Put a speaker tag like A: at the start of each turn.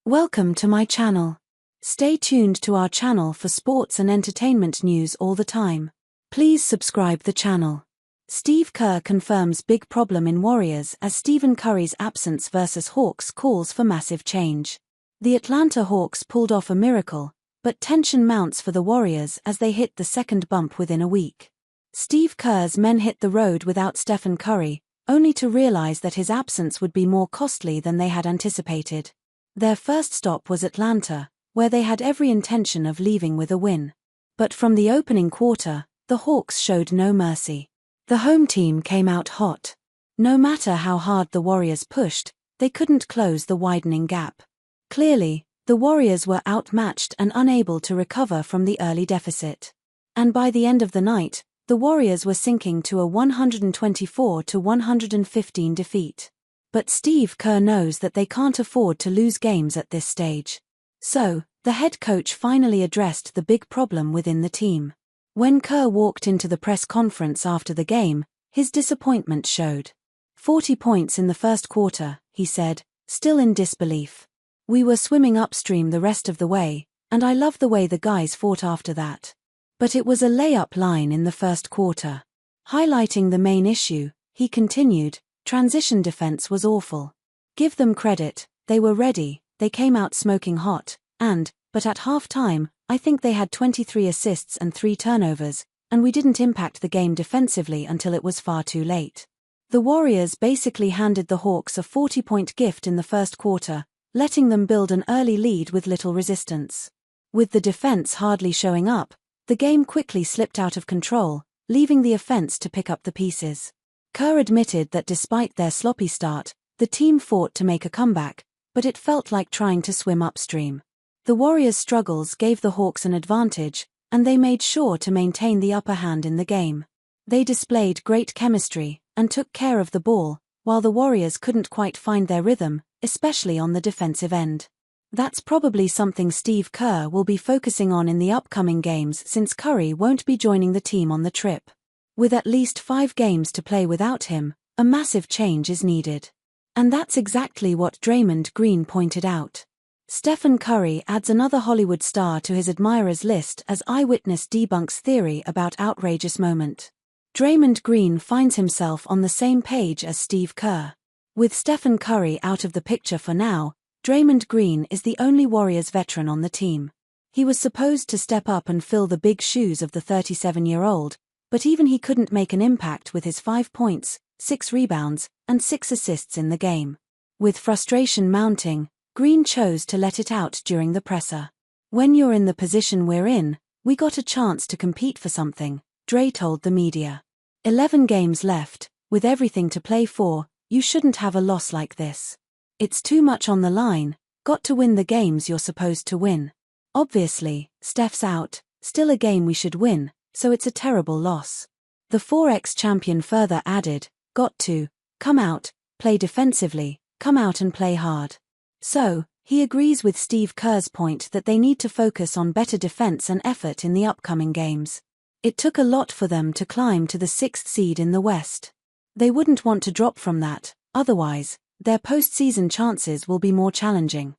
A: Welcome to my channel. Stay tuned to our channel for sports and entertainment news all the time. Please subscribe the channel. Steve Kerr confirms big problem in Warriors as Stephen Curry's absence versus Hawks calls for massive change. The Atlanta Hawks pulled off a miracle, but tension mounts for the Warriors as they hit the second bump within a week. Steve Kerr's men hit the road without Stephen Curry, only to realize that his absence would be more costly than they had anticipated. Their first stop was Atlanta, where they had every intention of leaving with a win. But from the opening quarter, the Hawks showed no mercy. The home team came out hot. No matter how hard the Warriors pushed, they couldn't close the widening gap. Clearly, the Warriors were outmatched and unable to recover from the early deficit. And by the end of the night, the Warriors were sinking to a 124-115 defeat. But Steve Kerr knows that they can't afford to lose games at this stage. So, the head coach finally addressed the big problem within the team. When Kerr walked into the press conference after the game, his disappointment showed. 40 points in the first quarter, he said, still in disbelief. We were swimming upstream the rest of the way, and I love the way the guys fought after that. But it was a layup line in the first quarter. Highlighting the main issue, he continued, transition defense was awful. Give them credit, they were ready, they came out smoking hot, but at halftime, I think they had 23 assists and 3 turnovers, and we didn't impact the game defensively until it was far too late. The Warriors basically handed the Hawks a 40-point gift in the first quarter, letting them build an early lead with little resistance. With the defense hardly showing up, the game quickly slipped out of control, leaving the offense to pick up the pieces. Kerr admitted that despite their sloppy start, the team fought to make a comeback, but it felt like trying to swim upstream. The Warriors' struggles gave the Hawks an advantage, and they made sure to maintain the upper hand in the game. They displayed great chemistry and took care of the ball, while the Warriors couldn't quite find their rhythm, especially on the defensive end. That's probably something Steve Kerr will be focusing on in the upcoming games since Curry won't be joining the team on the trip. With at least 5 games to play without him, a massive change is needed. And that's exactly what Draymond Green pointed out. Stephen Curry adds another Hollywood star to his admirers list as eyewitness debunks theory about outrageous moment. Draymond Green finds himself on the same page as Steve Kerr. With Stephen Curry out of the picture for now, Draymond Green is the only Warriors veteran on the team. He was supposed to step up and fill the big shoes of the 37-year-old, but even he couldn't make an impact with his 5 points, 6 rebounds, and 6 assists in the game. With frustration mounting, Green chose to let it out during the presser. "When you're in the position we're in, we got a chance to compete for something," Dre told the media. 11 games left, with everything to play for, you shouldn't have a loss like this. It's too much on the line, got to win the games you're supposed to win. Obviously, Steph's out, still a game we should win, so it's a terrible loss. The 4x champion further added, got to come out, play defensively, come out and play hard. So, he agrees with Steve Kerr's point that they need to focus on better defense and effort in the upcoming games. It took a lot for them to climb to the 6th seed in the West. They wouldn't want to drop from that, otherwise, their postseason chances will be more challenging.